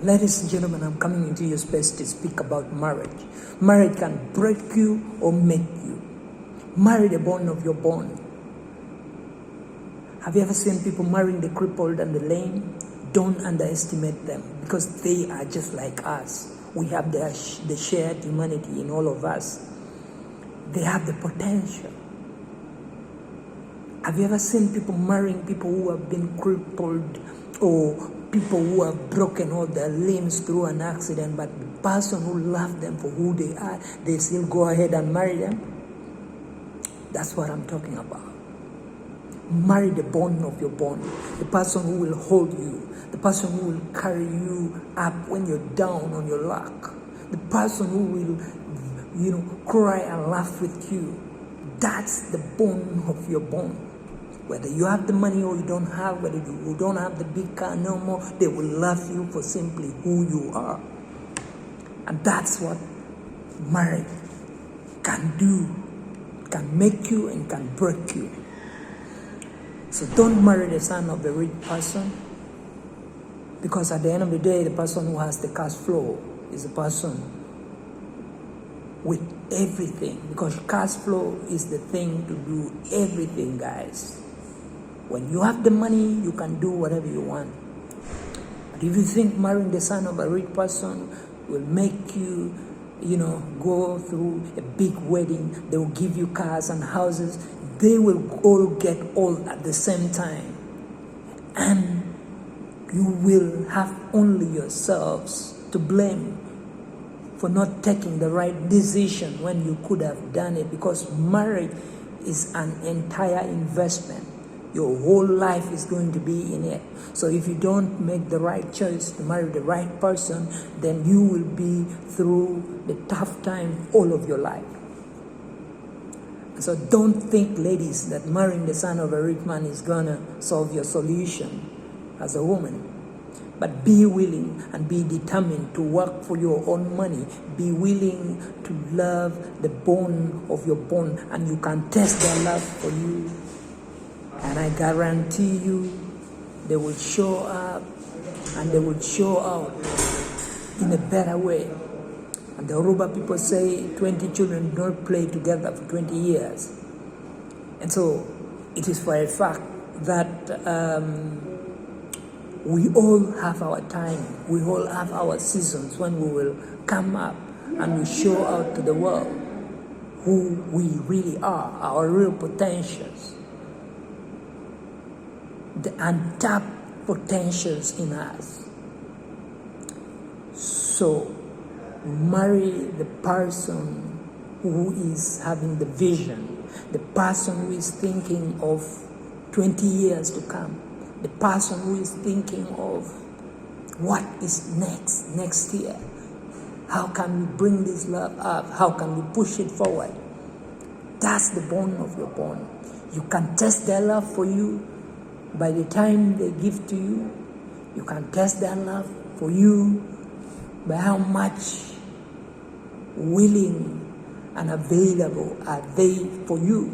Ladies and gentlemen, I'm coming into your space to speak about marriage. Marriage can break you or make you. Marry the bone of your bone. Have you ever seen people marrying the crippled and the lame? Don't underestimate them, because they are just like us. We have the shared humanity in all of us. They have the potential. Have you ever seen people marrying people who have been crippled, or people who have broken all their limbs through an accident, but the person who loved them for who they are, they still go ahead and marry them? That's what I'm talking about. Marry the bone of your bone, the person who will hold you, the person who will carry you up when you're down on your luck, the person who will, cry and laugh with you. That's the bone of your bone. Whether you have the money or you don't have, whether you don't have the big car no more, they will love you for simply who you are. And that's what marriage can do. It can make you and can break you. So don't marry the son of the rich person, because at the end of the day, the person who has the cash flow is the person with everything, because cash flow is the thing to do everything, guys. When you have the money, you can do whatever you want. But if you think marrying the son of a rich person will make you, go through a big wedding, they will give you cars and houses, they will all get all at the same time. And you will have only yourselves to blame for not taking the right decision when you could have done it, because marriage is an entire investment. Your whole life is going to be in it. So if you don't make the right choice to marry the right person, then you will be through the tough time all of your life. So don't think, ladies, that marrying the son of a rich man is gonna solve your solution as a woman. But be willing and be determined to work for your own money. Be willing to love the bone of your bone, and you can test their love for you. And I guarantee you, they will show up and they will show out in a better way. And the Yoruba people say 20 children don't play together for 20 years. And so it is for a fact that we all have our time. We all have our seasons when we will come up and we show out to the world who we really are, our real potentials, the untapped potentials in us. So marry the person who is having the vision, the person who is thinking of 20 years to come, the person who is thinking of what is next year. How can we bring this love up? How can we push it forward? That's the bone of your bone. You can test their love for you by the time they give to you. You can test their love for you by how much willing and available are they for you.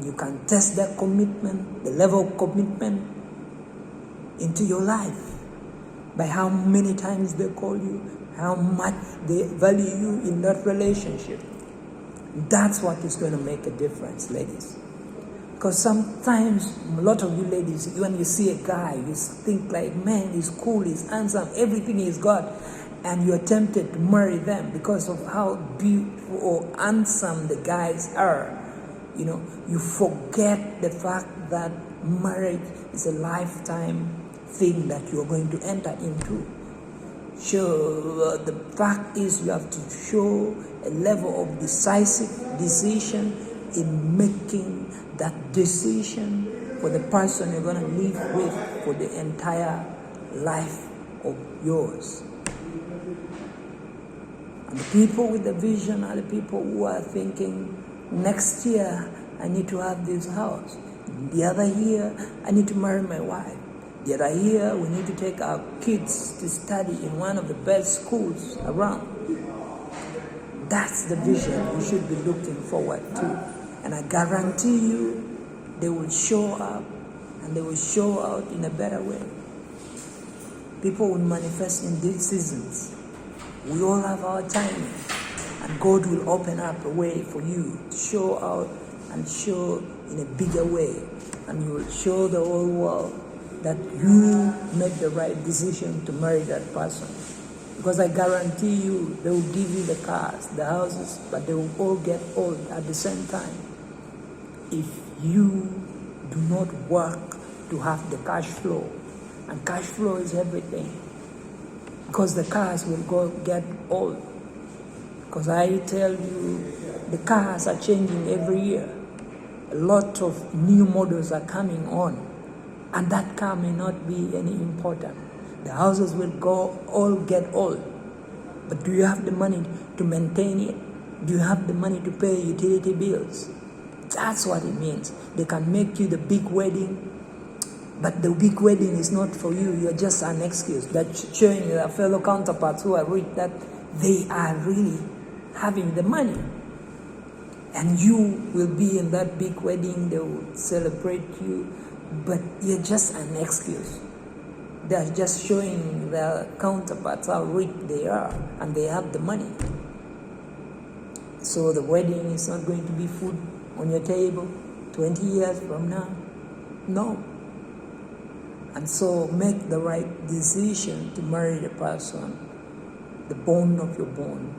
You can test their commitment, the level of commitment into your life, by how many times they call you, how much they value you in that relationship. That's what is going to make a difference, ladies. Because sometimes, a lot of you ladies, when you see a guy, you think like, man, he's cool, he's handsome, everything he's got, and you're tempted to marry them because of how beautiful or handsome the guys are. You forget the fact that marriage is a lifetime thing that you're going to enter into. So the fact is, you have to show a level of decisive decision in making that decision for the person you're going to live with for the entire life of yours. And the people with the vision are the people who are thinking, next year I need to have this house. The other year I need to marry my wife. The other year we need to take our kids to study in one of the best schools around. That's the vision you should be looking forward to. And I guarantee you, they will show up and they will show out in a better way. People will manifest in these seasons. We all have our timing, and God will open up a way for you to show out and show in a bigger way, and you will show the whole world that you made the right decision to marry that person. Because I guarantee you, they will give you the cars, the houses, but they will all get old at the same time. If you do not work to have the cash flow, and cash flow is everything, because the cars will get old. Because I tell you, the cars are changing every year. A lot of new models are coming on, and that car may not be any important. The houses will all get old. But do you have the money to maintain it? Do you have the money to pay utility bills? That's what it means. They can make you the big wedding, but the big wedding is not for you. You're just an excuse. That's showing their fellow counterparts who are rich that they are really having the money. And you will be in that big wedding. They will celebrate you, but you're just an excuse. They're just showing their counterparts how rich they are, and they have the money. So the wedding is not going to be food on your table 20 years from now. No. And so make the right decision to marry the person, the bone of your bone.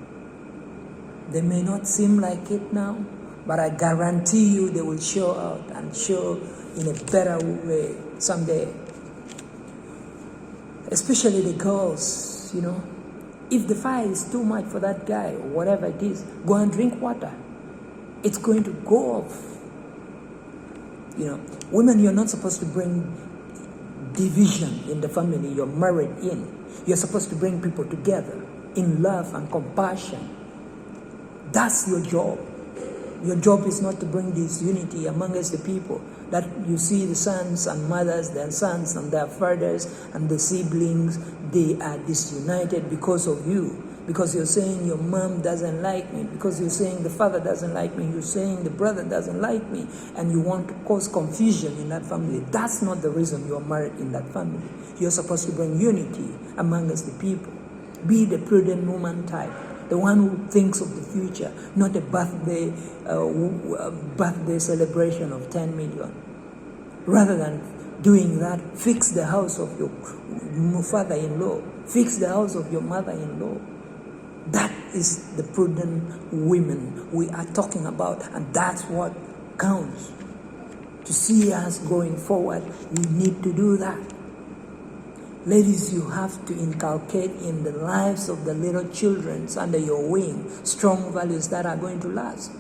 They may not seem like it now, but I guarantee you they will show out and show in a better way someday. Especially the girls, If the fire is too much for that guy, or whatever it is, go and drink water. It's going to go off. Women, you're not supposed to bring division in the family you're married in. You're supposed to bring people together in love and compassion. That's your job. Your job is not to bring this unity amongst the people. That you see the sons and mothers, their sons and their fathers and the siblings, they are disunited because of you. Because you're saying your mom doesn't like me. Because you're saying the father doesn't like me. You're saying the brother doesn't like me. And you want to cause confusion in that family. That's not the reason you're married in that family. You're supposed to bring unity amongst the people. Be the prudent woman type. The one who thinks of the future, not a birthday celebration of 10 million. Rather than doing that, fix the house of your father-in-law. Fix the house of your mother-in-law. That is the prudent women we are talking about, and that's what counts. To see us going forward, we need to do that. Ladies, you have to inculcate in the lives of the little children under your wing strong values that are going to last.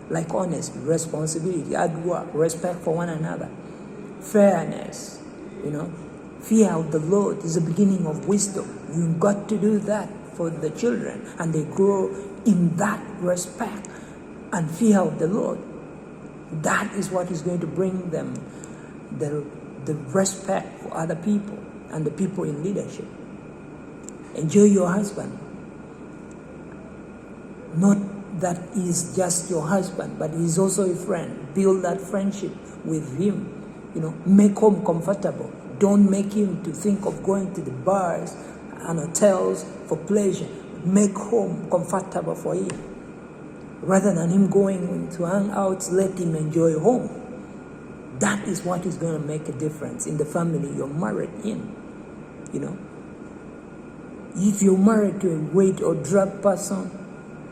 Like honesty, responsibility, hard work, respect for one another, fairness, Fear of the Lord is the beginning of wisdom. You've got to do that for the children, and they grow in that respect and fear of the Lord. That is what is going to bring them the respect for other people and the people in leadership. Enjoy your husband. Not that he's just your husband, but he's also a friend. Build that friendship with him. Make home comfortable. Don't make him to think of going to the bars and hotels for pleasure. Make home comfortable for him. Rather than him going to hang out, let him enjoy home. That is what is going to make a difference in the family you're married in. If you're married to a weight or drug person,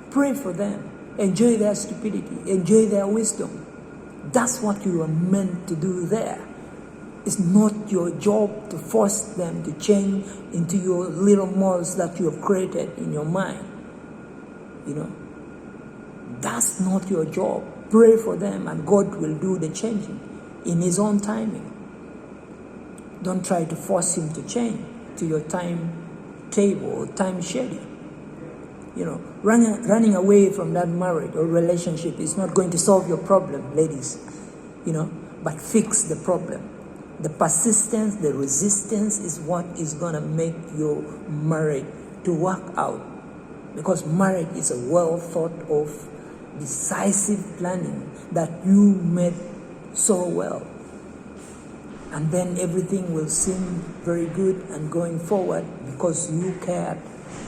pray for them. Enjoy their stupidity. Enjoy their wisdom. That's what you are meant to do there. It's not your job to force them to change into your little molds that you have created in your mind. That's not your job. Pray for them, and God will do the changing in His own timing. Don't try to force Him to change to your timetable or time schedule. Running away from that marriage or relationship is not going to solve your problem, ladies. But fix the problem. The persistence, the resistance is what is going to make your marriage to work out. Because marriage is a well thought of, decisive planning that you made so well. And then everything will seem very good and going forward because you cared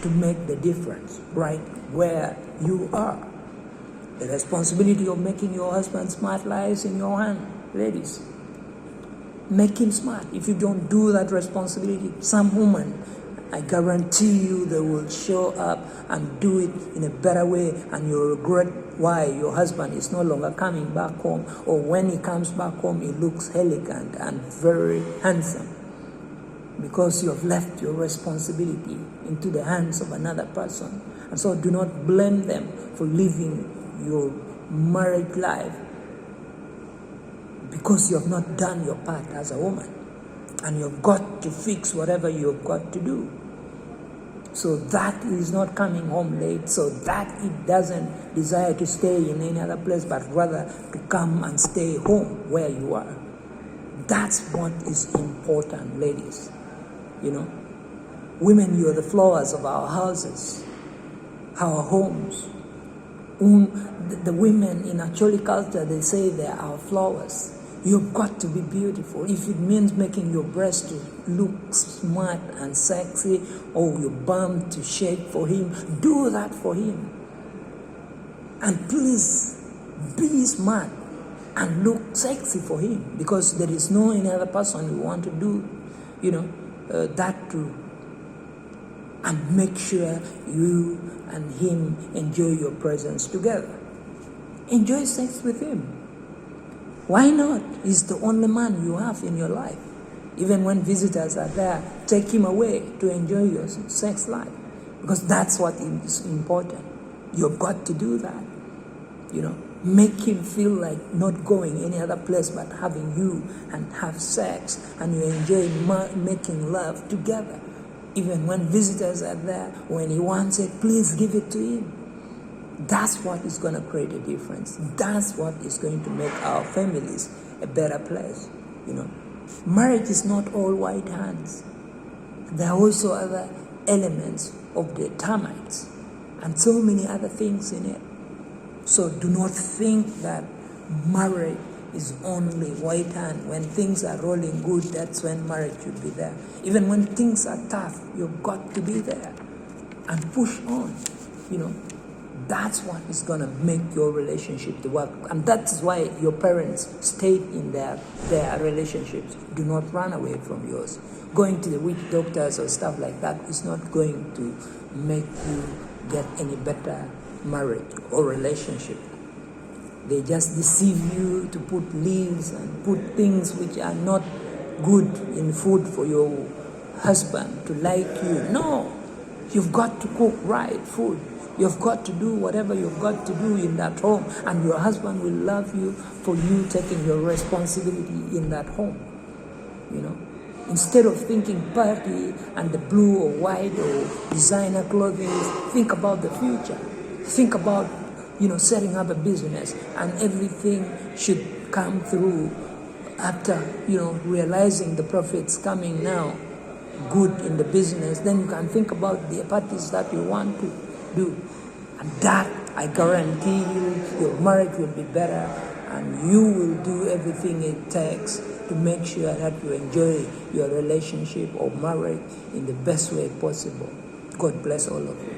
to make the difference right where you are. The responsibility of making your husband smart lies in your hand, ladies. Make him smart. If you don't do that responsibility, some woman, I guarantee you, they will show up and do it in a better way, and you'll regret why your husband is no longer coming back home, or when he comes back home, he looks elegant and very handsome, because you have left your responsibility into the hands of another person. And so do not blame them for living your married life because you have not done your part as a woman, and you've got to fix whatever you've got to do, so that is not coming home late, so that it doesn't desire to stay in any other place, but rather to come and stay home where you are. That's what is important, ladies. You know, women, you are the flowers of our houses, our homes. The women in Acholi culture, they say they are our flowers. You've got to be beautiful. If it means making your breast look smart and sexy, or your bum to shake for him, do that for him. And please be smart and look sexy for him, because there is no any other person who want to do, that too. And make sure you and him enjoy your presence together. Enjoy sex with him. Why not? He's the only man you have in your life. Even when visitors are there, take him away to enjoy your sex life, because that's what is important. You've got to do that. Make him feel like not going any other place but having you and have sex, and you enjoy making love together. Even when visitors are there, when he wants it, please give it to him. That's what is going to create a difference. That's what is going to make our families a better place. Marriage is not all white hands. There are also other elements of the termites and so many other things in it. So do not think that marriage is only white hand. When things are rolling good, that's when marriage should be there. Even when things are tough, you've got to be there and push on. That's what is going to make your relationship to work. And that's why your parents stayed in their relationships. Do not run away from yours. Going to the witch doctors or stuff like that is not going to make you get any better marriage or relationship. They just deceive you to put leaves and put things which are not good in food for your husband to like you. No, you've got to cook right food. You've got to do whatever you've got to do in that home, and your husband will love you for you taking your responsibility in that home. Instead of thinking party and the blue or white or designer clothing, think about the future. Think about, setting up a business, and everything should come through after, realizing the profits coming now, good in the business. Then you can think about the parties that you want to do. And that, I guarantee you, your marriage will be better, and you will do everything it takes to make sure that you enjoy your relationship or marriage in the best way possible. God bless all of you.